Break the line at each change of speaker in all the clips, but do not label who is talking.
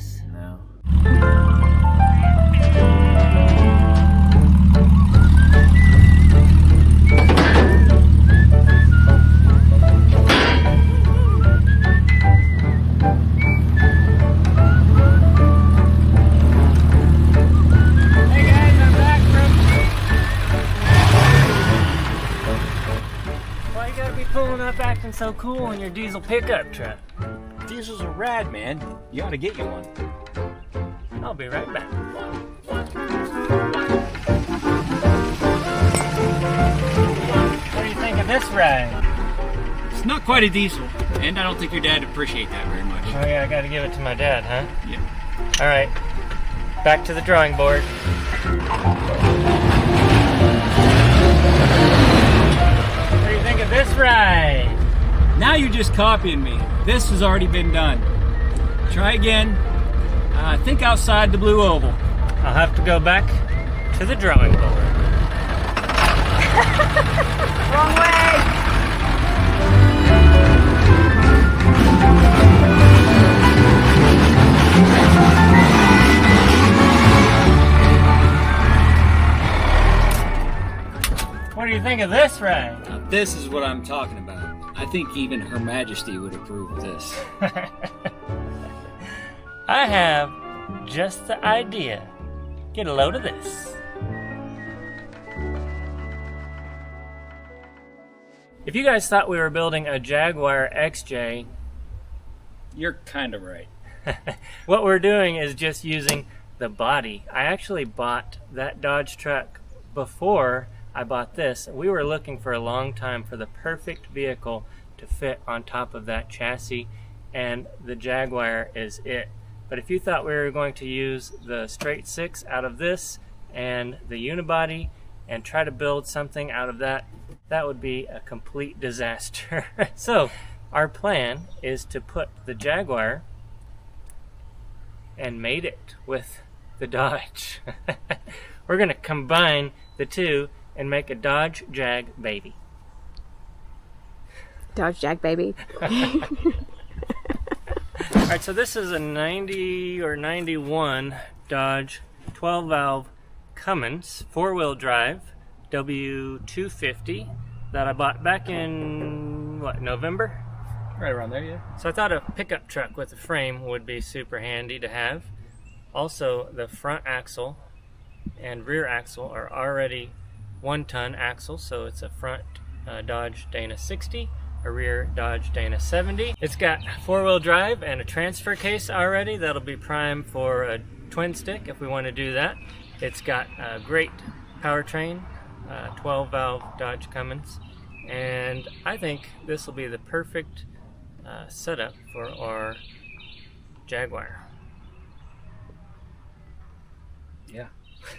this.
No.
Pulling up acting so cool in your diesel pickup truck.
Diesels are rad, man. You ought to get you one.
I'll be right back. What do you think of this ride?
It's not quite a diesel, and I don't think your dad would appreciate that very much.
Oh yeah, I gotta give it to my dad, huh?
Yeah.
Alright, back to the drawing board. What do you think of this ride?
Now you're just copying me. This has already been done. Try again. Think outside the blue oval.
I'll have to go back to the drawing board.
Wrong way!
What do you think of this ride?
Now, this is what I'm talking about. I think even Her Majesty would approve of this.
I have just the idea. Get a load of this. If you guys thought we were building a Jaguar XJ,
You're kind of right.
what we're doing is just using the body. I actually bought that Dodge truck before I bought this. We were looking for a long time for the perfect vehicle to fit on top of that chassis, and the Jaguar is it. But if you thought we were going to use the straight six out of this and the unibody and try to build something out of that, that would be a complete disaster. So our plan is to put the Jaguar and mate it with the Dodge. We're going to combine the two and make a Dodge Jag baby.
Dodge Jag baby.
Alright, so this is a 90 or 91 Dodge 12 valve Cummins 4-wheel drive W250 that I bought back in, what, November?
Right around there, yeah.
So I thought a pickup truck with a frame would be super handy to have. Also, the front axle and rear axle are already 1-ton axles, so it's a front Dodge Dana 60, a rear Dodge Dana 70. It's got 4-wheel drive and a transfer case already. That'll be prime for a twin stick if we want to do that. It's got a great powertrain, 12 valve Dodge Cummins, and I think this will be the perfect setup for our Jaguar.
Yeah.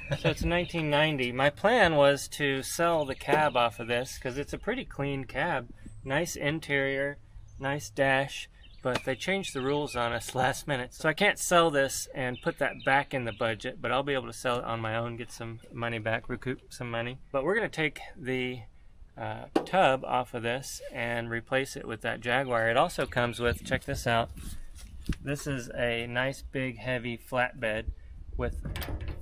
So it's a 1990. My plan was to sell the cab off of this because it's a pretty clean cab. Nice interior, nice dash, but they changed the rules on us last minute. So I can't sell this and put that back in the budget, but I'll be able to sell it on my own, get some money back, recoup some money. But we're going to take the tub off of this and replace it with that Jaguar. It also comes with, check this out, this is a nice big heavy flatbed with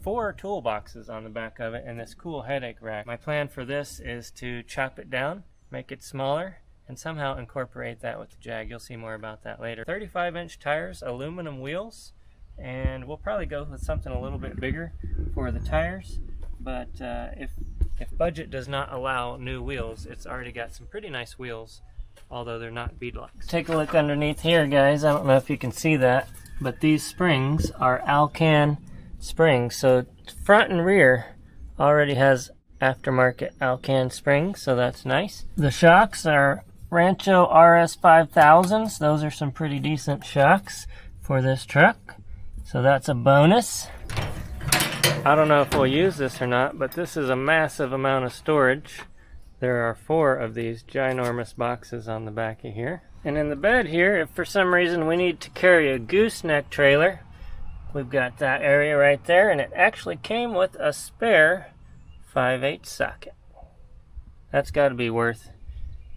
4 toolboxes on the back of it and this cool headache rack. My plan for this is to chop it down, make it smaller, and somehow incorporate that with the Jag. You'll see more about that later. 35-inch tires, aluminum wheels, and we'll probably go with something a little bit bigger for the tires, but if budget does not allow new wheels, it's already got some pretty nice wheels, although they're not beadlocks. Take a look underneath here, guys. I don't know if you can see that, but these springs are Alcan springs, so front and rear already has aftermarket Alcan springs, so that's nice. The shocks are Rancho RS 5000s. Those are some pretty decent shocks for this truck, so that's a bonus. I don't know if we'll use this or not, but this is a massive amount of storage. There are 4 of these ginormous boxes on the back of here. And in the bed here, if for some reason we need to carry a gooseneck trailer, we've got that area right there, and it actually came with a spare 5/8 socket. That's got to be worth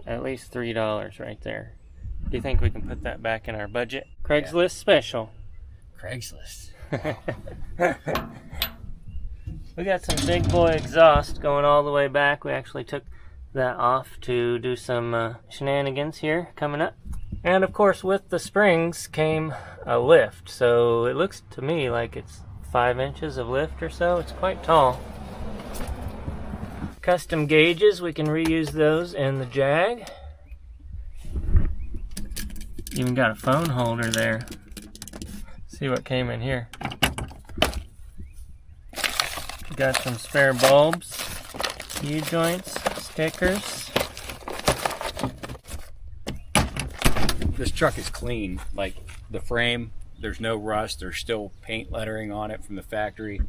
at least $3 right there. Do you think we can put that back in our budget? Craigslist special.
Craigslist.
We got some big boy exhaust going all the way back. We actually took that off to do some shenanigans here coming up. And of course with the springs came a lift. So it looks to me like it's 5 inches of lift or so. It's quite tall. Custom gauges, we can reuse those in the Jag. Even got a phone holder there. See what came in here. Got some spare bulbs, U-joints, stickers.
This truck is clean. Like the frame, there's no rust. There's still paint lettering on it from the factory.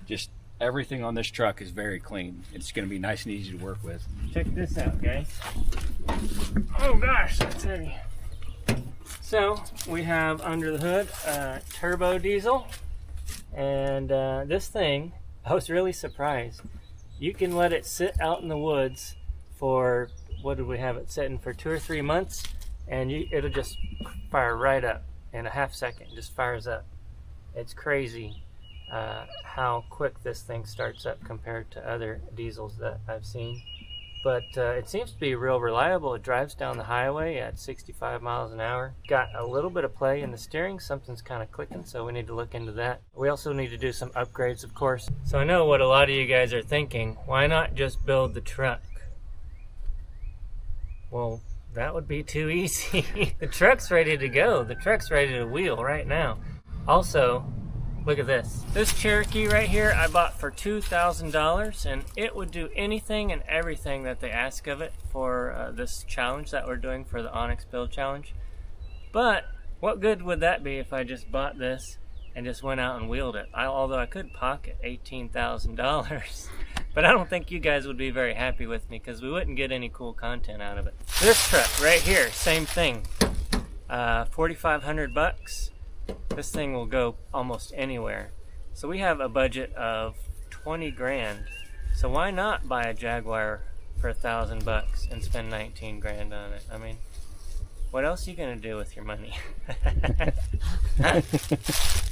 Just everything on this truck is very clean. It's going to be nice and easy to work with.
Check this out, guys. Oh gosh, that's heavy. So we have under the hood a turbo diesel, and this thing, I was really surprised. You can let it sit out in the woods for, what did we have it sitting for, 2 or 3 months, and it'll just fire right up in a half second. Just fires up. It's crazy how quick this thing starts up compared to other diesels that I've seen. But it seems to be real reliable. It drives down the highway at 65 miles an hour. Got a little bit of play in the steering. Something's kind of clicking, so we need to look into that. We also need to do some upgrades, of course. So I know what a lot of you guys are thinking. Why not just build the truck? Well, that would be too easy. The truck's ready to go. The truck's ready to wheel right now. Also, look at this. This Cherokee right here I bought for $2,000, and it would do anything and everything that they ask of it for this challenge that we're doing for the Onyx Build Challenge. But what good would that be if I just bought this and just went out and wheeled it? Although I could pocket $18,000. But I don't think you guys would be very happy with me because we wouldn't get any cool content out of it. This truck right here, same thing. 4,500 bucks. This thing will go almost anywhere. So we have a budget of 20 grand. So why not buy a Jaguar for 1,000 bucks and spend 19 grand on it? I mean, what else are you gonna do with your money?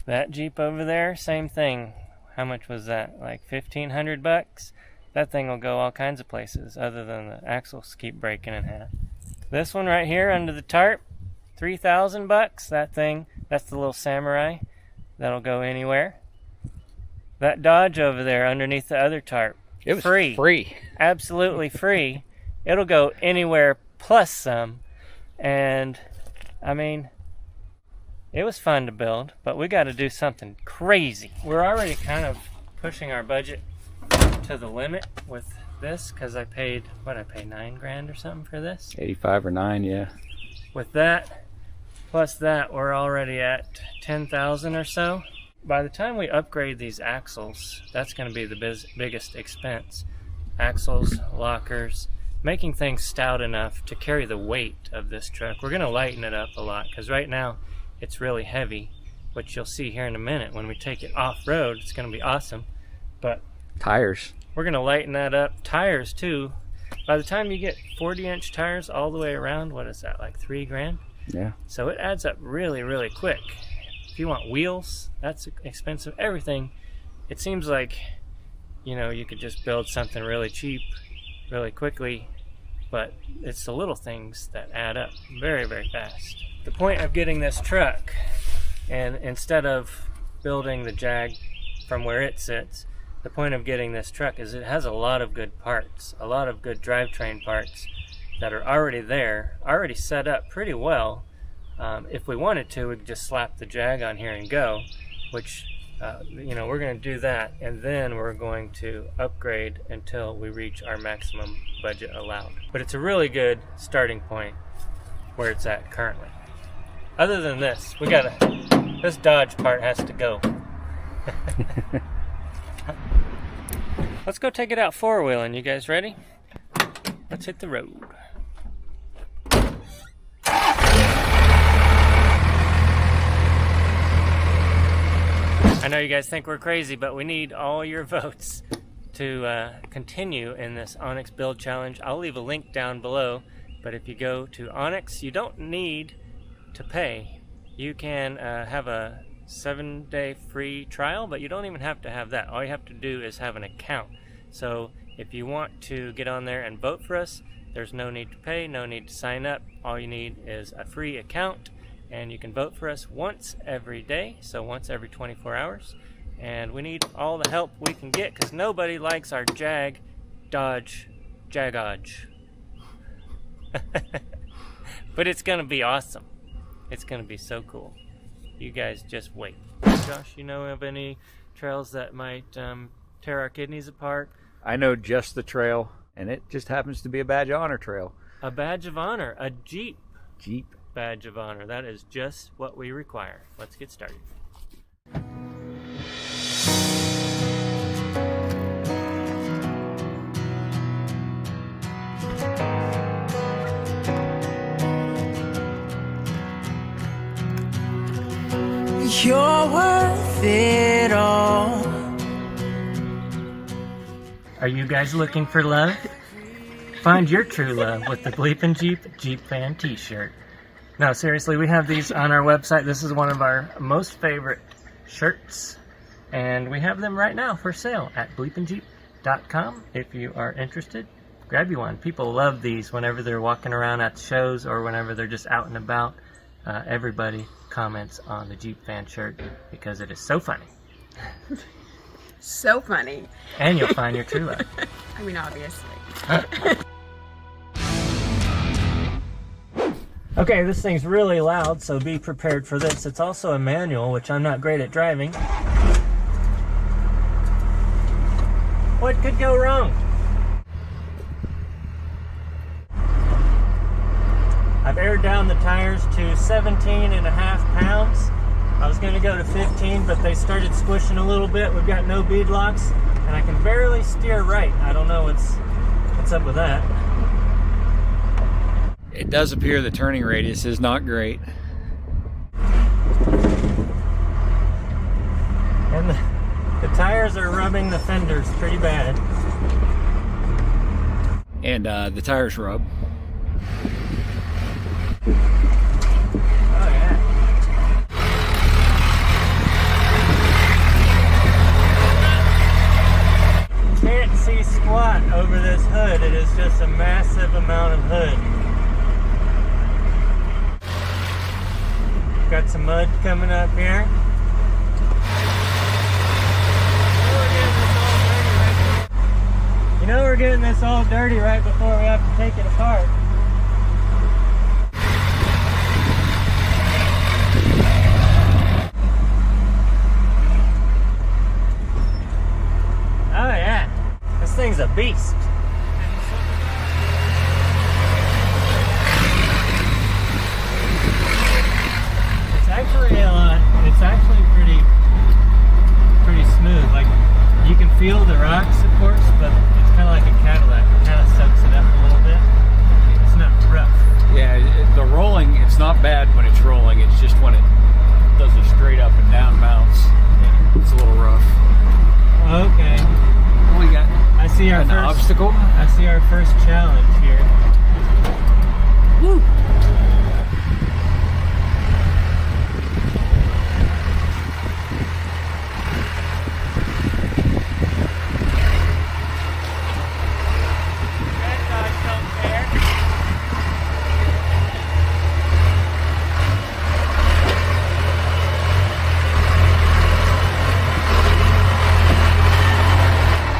That Jeep over there, same thing. How much was that? Like 1,500 bucks? That thing will go all kinds of places other than the axles keep breaking in half. This one right here under the tarp, 3,000 bucks. That thing, that's the little Samurai. That'll go anywhere. That Dodge over there underneath the other tarp,
It was
free.
free.
Absolutely free. It'll go anywhere plus some. And I mean, it was fun to build, but we got to do something crazy. We're already kind of pushing our budget to the limit with this because I paid, what, I paid 9 grand or something for this?
85 or 9, yeah.
With that, plus that, we're already at 10,000 or so. By the time we upgrade these axles, that's going to be the biggest expense. Axles, lockers, making things stout enough to carry the weight of this truck. We're going to lighten it up a lot because right now it's really heavy, which you'll see here in a minute. When we take it off-road, it's going to be awesome. But
Tires.
we're going to lighten that up. Tires too. By the time you get 40-inch tires all the way around, what is that, like 3 grand?
Yeah.
So it adds up really, really quick. If you want wheels, that's expensive. Everything, it seems like, you know, you could just build something really cheap, really quickly, but it's the little things that add up very, very fast. The point of getting this truck, and instead of building the Jag from where it sits, the point of getting this truck is it has a lot of good parts, a lot of good drivetrain parts that are already there, already set up pretty well. If we wanted to, we could just slap the Jag on here and go, which, you know, we're going to do that, and then we're going to upgrade until we reach our maximum budget allowed. But it's a really good starting point where it's at currently. Other than this, this Dodge part has to go. Let's go take it out four-wheeling. You guys ready? Let's hit the road. I know you guys think we're crazy, but we need all your votes to continue in this Onyx Build Challenge. I'll leave a link down below, but if you go to Onyx, you don't need to pay. You can have a 7-day free trial, but you don't even have to have that. All you have to do is have an account. So if you want to get on there and vote for us, there's no need to pay, no need to sign up. All you need is a free account, and you can vote for us once every day, so once every 24 hours. And we need all the help we can get because nobody likes our Jaaaaaaaag. But it's gonna be awesome. It's gonna be so cool. You guys just wait. Josh, you know of any trails that might tear our kidneys apart?
I know just the trail, and it just happens to be a badge of honor trail.
A badge of honor, a Jeep badge of honor. That is just what we require. Let's get started.
You're worth it all.
Are you guys looking for love? Find your true love with the BleepinJeep Jeep Fan t-shirt. No, seriously, we have these on our website. This is one of our most favorite shirts, and we have them right now for sale at BleepinJeep.com. If you are interested, grab you one. People love these whenever they're walking around at shows or whenever they're just out and about. Everybody comments on the Jeep Fan shirt because it is so funny.
So funny.
And you'll find your true love.
I mean, obviously.
Okay, this thing's really loud, so be prepared for this. It's also a manual, which I'm not great at driving. What could go wrong? I've aired down the tires to 17.5 pounds. I was going to go to 15, but they started squishing a little bit. We've got no bead locks, and I can barely steer right. I don't know what's up with that.
It does appear the turning radius is not great.
And the tires are rubbing the fenders pretty bad.
And the tires rub.
Oh yeah. Can't see squat over this hood. It is just a massive amount of hood. Got some mud coming up here. You know we're getting this all dirty right before we have to take it apart. Oh yeah, this thing's a beast. It's actually pretty smooth. Like, you can feel the rocks, of course, but it's kind of like a Cadillac. It kind of soaks it up a little bit. It's not rough.
Yeah, the rolling, it's not bad when it's rolling. It's just when it does a straight up and down bounce, it's a little rough.
Okay.
Well, we got
I see our
an
first
obstacle.
I see our first challenge here. Woo!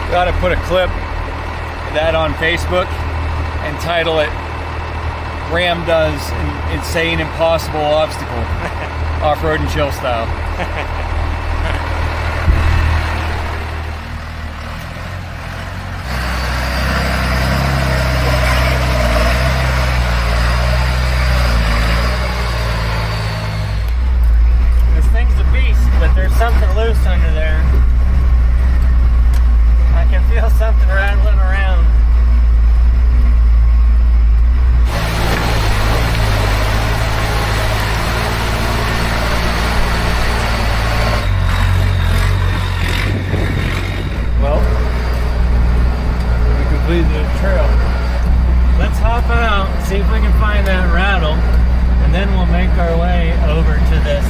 Got to put a clip of that on Facebook and title it "Ram Does Insane Impossible Obstacle Off-Road and Chill Style."
This thing's a beast, but there's something loose under there. I can feel something rattling around. Well, we completed the trail. Let's hop out, see if we can find that rattle, and then we'll make our way over to this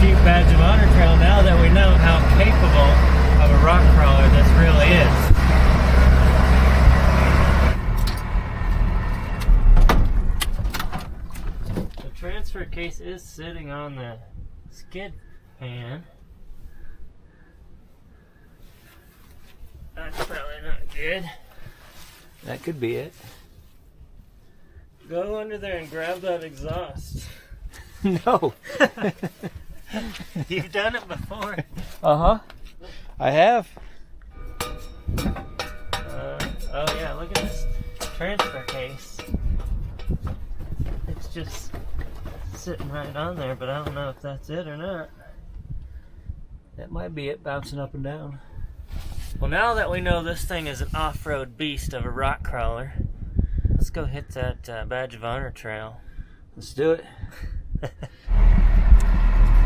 BleepinJeep badge of honor trail now that we know how capable of a rock crawler this really is. The transfer case is sitting on the skid pan. That's probably not good.
That could be it.
Go under there and grab that exhaust.
No.
You've done it before.
Uh-huh. I have.
Oh yeah, look at this transfer case. It's just sitting right on there, but I don't know if that's it or not.
That might be it, bouncing up and down.
Well, now that we know this thing is an off-road beast of a rock crawler, let's go hit that badge of honor trail.
Let's do it.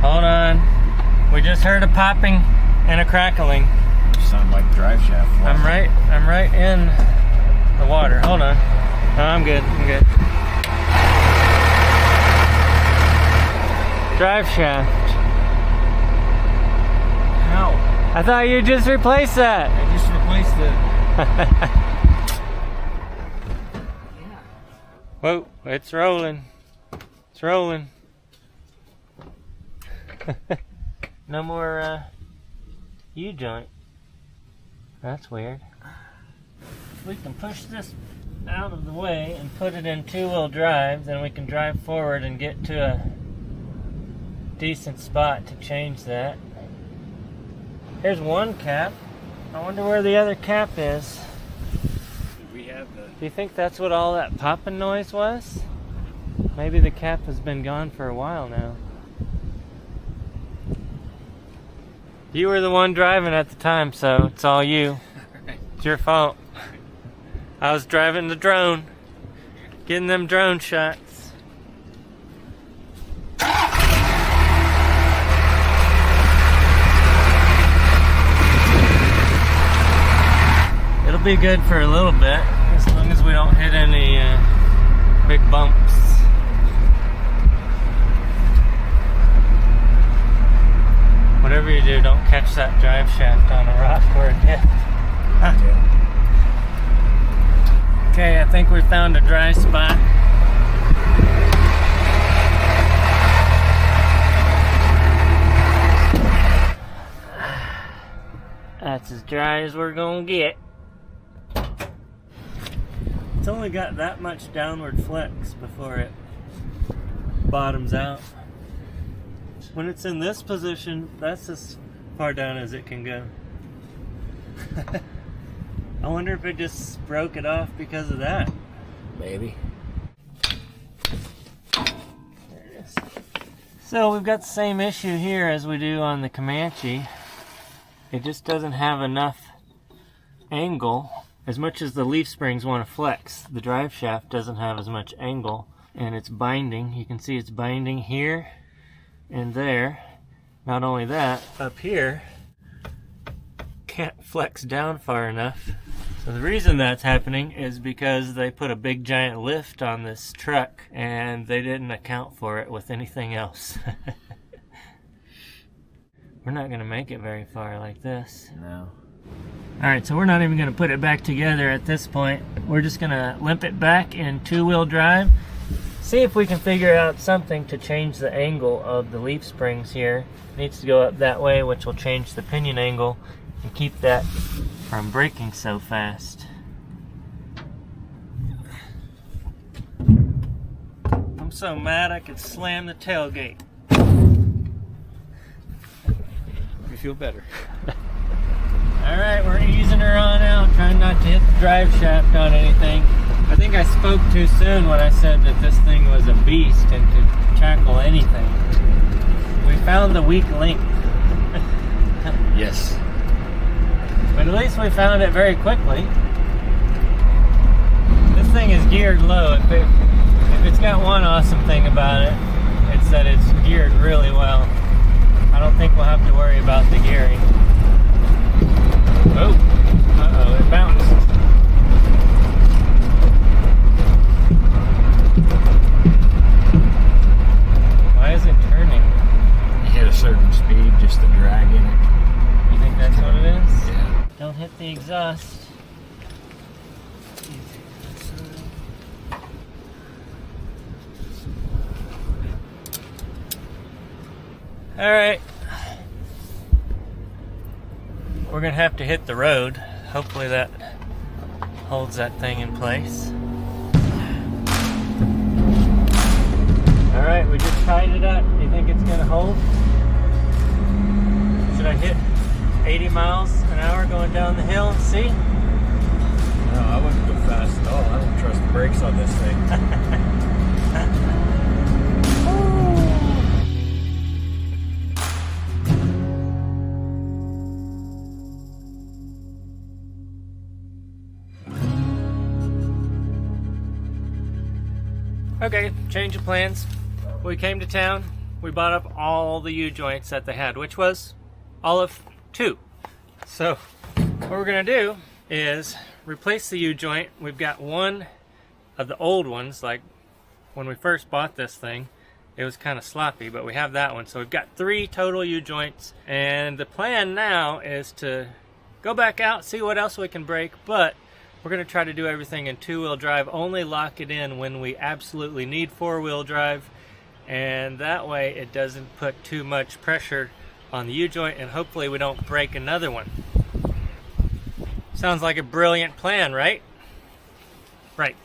Hold on. We just heard a popping and a crackling.
Sound like drive shaft.
I'm right in the water. Hold on. No, I'm good. Drive shaft.
How?
I thought you just replaced that.
I just replaced it.
Whoa, it's rolling. It's rolling. No more U-joint. That's weird. If we can push this out of the way and put it in two-wheel drive, then we can drive forward and get to a decent spot to change that. Here's one cap. I wonder where the other cap is.
We have the...
Do you think that's what all that popping noise was? Maybe the cap has been gone for a while now. You were the one driving at the time, so it's all you. It's your fault. I was driving the drone, getting them drone shots. It'll be good for a little bit, as long as we don't hit any big bumps. Whatever you do, don't catch that drive shaft on a rock or a dip. Okay, I think we found a dry spot. That's as dry as we're gonna get. It's only got that much downward flex before it bottoms out. When it's in this position, that's as far down as it can go. I wonder if it just broke it off because of that.
Maybe.
There it is. So we've got the same issue here as we do on the Comanche. It just doesn't have enough angle. As much as the leaf springs want to flex, the drive shaft doesn't have as much angle, and it's binding. You can see it's binding here and there. Not only that, up here can't flex down far enough. So the reason that's happening is because they put a big giant lift on this truck and they didn't account for it with anything else. We're not going to make it very far like this.
No.
Alright, so we're not even going to put it back together at this point. We're just going to limp it back in two-wheel drive. See if we can figure out something to change the angle of the leaf springs here. It needs to go up that way, which will change the pinion angle and keep that from braking so fast. I'm so mad I could slam the tailgate.
You feel better.
Alright, we're easing her on out, trying not to hit the drive shaft on anything. I think I spoke too soon when I said that this thing was a beast and could tackle anything. We found the weak link.
Yes.
But at least we found it very quickly. This thing is geared low. If it's got one awesome thing about it, it's that it's geared really well. I don't think we'll have to worry about the gearing. Oh, uh-oh, it bounced. Why is it turning?
You hit a certain
the exhaust. All right, we're gonna have to hit the road. Hopefully that holds that thing in place. All right, we just tied it up. You think it's gonna hold? Should I hit 80 miles an hour going down the hill and see?
No, I wouldn't go fast at all. I don't trust the brakes on this thing.
Okay, change of plans. We came to town, we bought up all the U-joints that they had, which was all of 2. So what we're gonna do is replace the U-joint. We've got one of the old ones, like when we first bought this thing, it was kind of sloppy, but we have that one. So we've got 3 total U-joints, and the plan now is to go back out, see what else we can break, but we're going to try to do everything in 2-wheel drive, only lock it in when we absolutely need 4-wheel drive, and that way it doesn't put too much pressure on the U-joint, and hopefully we don't break another one. Sounds like a brilliant plan, right? Right.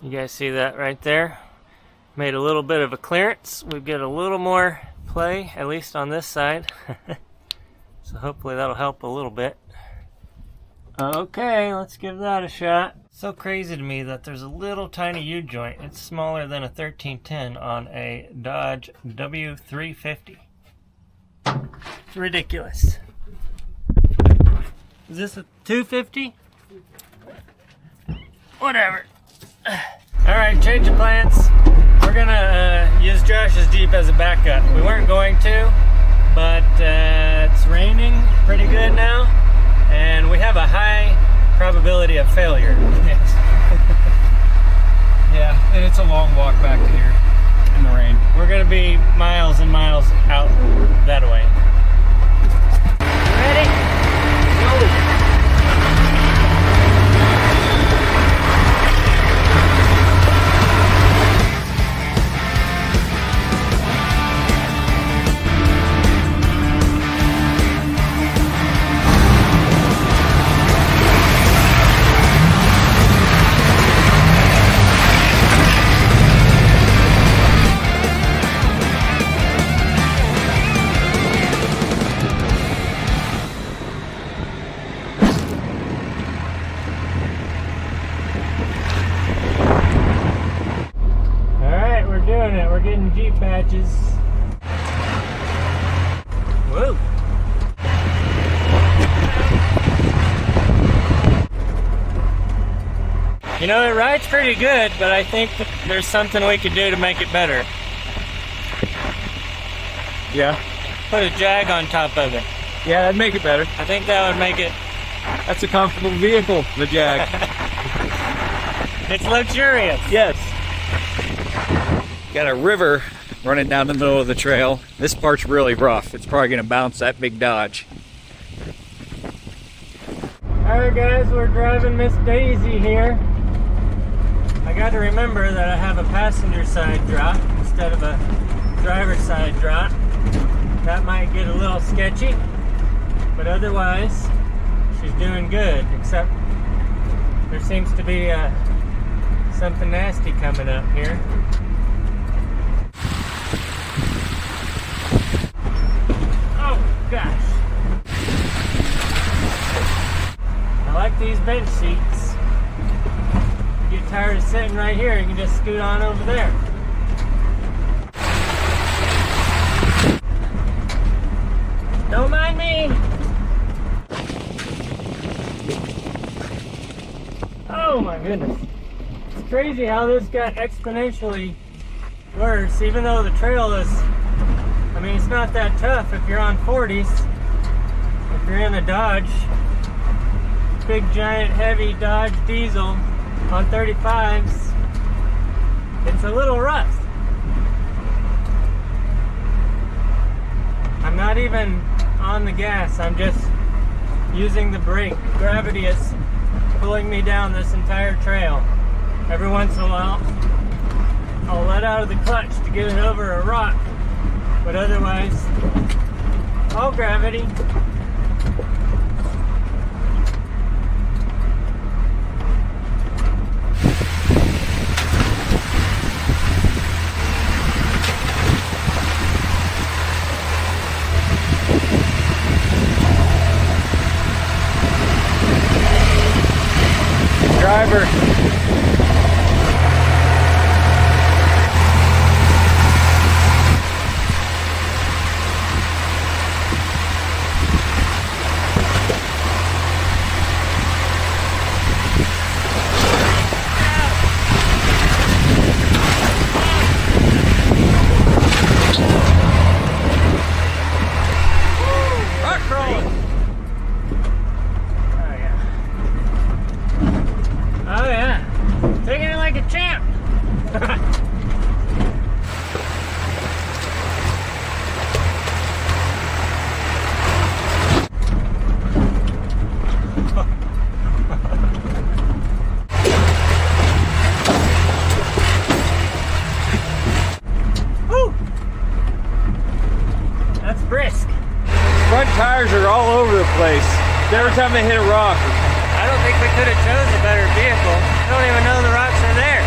You guys see that right there? Made a little bit of a clearance. We get a little more play, at least on this side. So hopefully that'll help a little bit. Okay, let's give that a shot. So crazy to me that there's a little tiny U-joint. It's smaller than a 1310 on a Dodge W350. It's ridiculous. Is this a 250? Whatever. Alright, change of plans. We're gonna use Josh's Jeep as a backup. We weren't going to, but it's raining pretty good now, and we have a high probability of failure.
Yeah, and it's a long walk back to here in the rain.
We're gonna be miles and miles out that way. Ready? Go! We're getting Jeep patches. Whoa! You know, it rides pretty good, but I think there's something we could do to make it better.
Yeah?
Put a Jag on top of it.
Yeah, that'd make it better.
I think that would make it...
That's a comfortable vehicle, the Jag.
It's luxurious.
Yes. Got a river running down the middle of the trail. This part's really rough. It's probably gonna bounce that big Dodge.
Alright guys, we're driving Miss Daisy here. I got to remember that I have a passenger side drop instead of a driver's side drop. That might get a little sketchy, but otherwise she's doing good, except there seems to be something nasty coming up here. Gosh. I like these bench seats. You get tired of sitting right here, you can just scoot on over there. Don't mind me. Oh my goodness. It's crazy how this got exponentially worse, even though the trail is, I mean, it's not that tough if you're on 40s. If you're in a Dodge, big giant heavy Dodge diesel on 35s, It's a little rust. I'm not even on the gas, I'm just using the brake. Gravity is pulling me down this entire trail. Every once in a while, I'll let out of the clutch to get it over a rock, but otherwise, all gravity.
Driver. Front tires are all over the place. Every time they hit a rock.
I don't think we could have chose a better vehicle. I don't even know the rocks are there.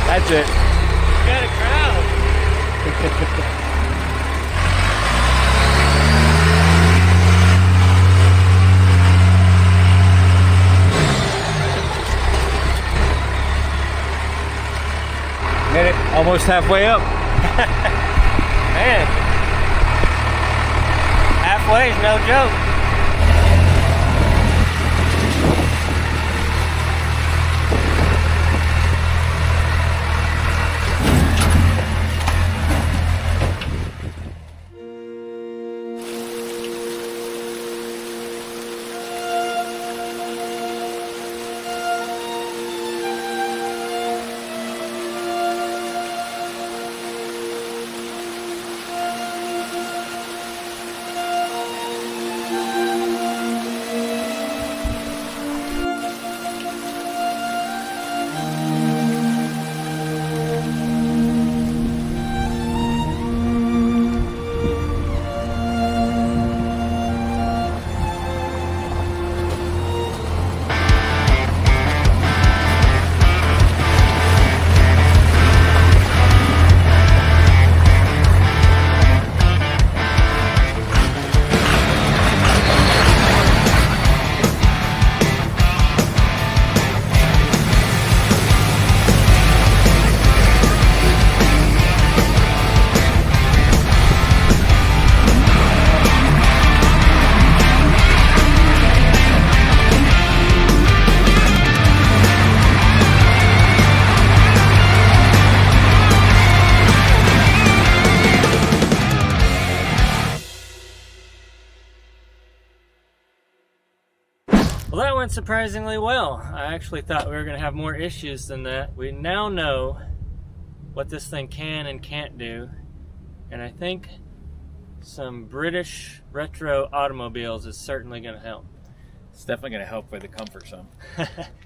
That's it.
Got a crowd.
Made it almost halfway up.
Man, halfway is no joke. Well, that went surprisingly well. I actually thought we were going to have more issues than that. We now know what this thing can and can't do, and I think some British retro automobiles is certainly going to help.
It's definitely going to help with the comfort some.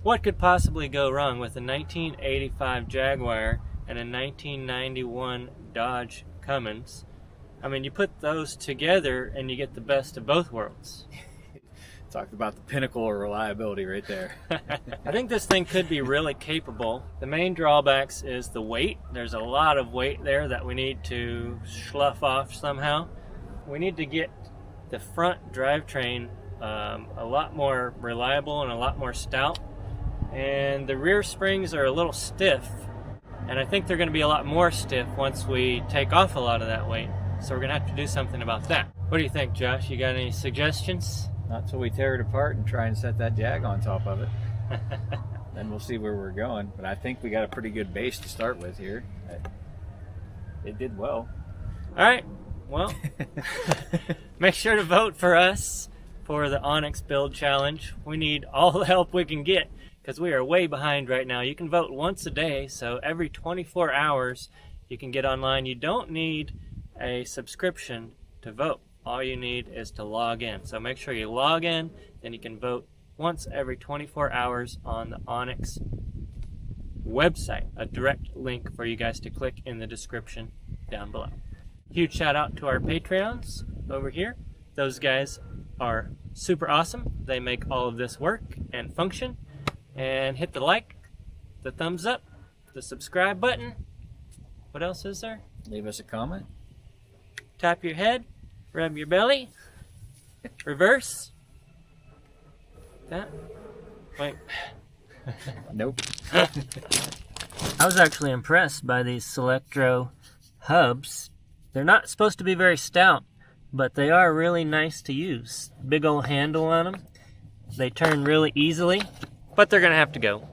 What could possibly go wrong with a 1985 Jaguar and a 1991 Dodge Cummins? I mean, you put those together and you get the best of both worlds.
Talk about the pinnacle of reliability right there.
I think this thing could be really capable. The main drawbacks is the weight. There's a lot of weight there that we need to slough off somehow. We need to get the front drivetrain a lot more reliable and a lot more stout. And the rear springs are a little stiff. And I think they're going to be a lot more stiff once we take off a lot of that weight. So we're going to have to do something about that. What do you think, Josh? You got any suggestions?
Not till we tear it apart and try and set that Jag on top of it. Then we'll see where we're going. But I think we got a pretty good base to start with here. It did well.
All right. Well, make sure to vote for us for the Onyx Build Challenge. We need all the help we can get because we are way behind right now. You can vote once a day, so every 24 hours you can get online. You don't need a subscription to vote. All you need is to log in. So make sure you log in, then you can vote once every 24 hours on the Onyx website. A direct link for you guys to click in the description down below. Huge shout out to our Patreons over here. Those guys are super awesome. They make all of this work and function. And hit the like, the thumbs up, the subscribe button. What else is there?
Leave us a comment.
Tap your head. Rub your belly. Reverse. That. Wait.
Nope.
I was actually impressed by these Selectro hubs. They're not supposed to be very stout, but they are really nice to use. Big old handle on them. They turn really easily, but they're going to have to go.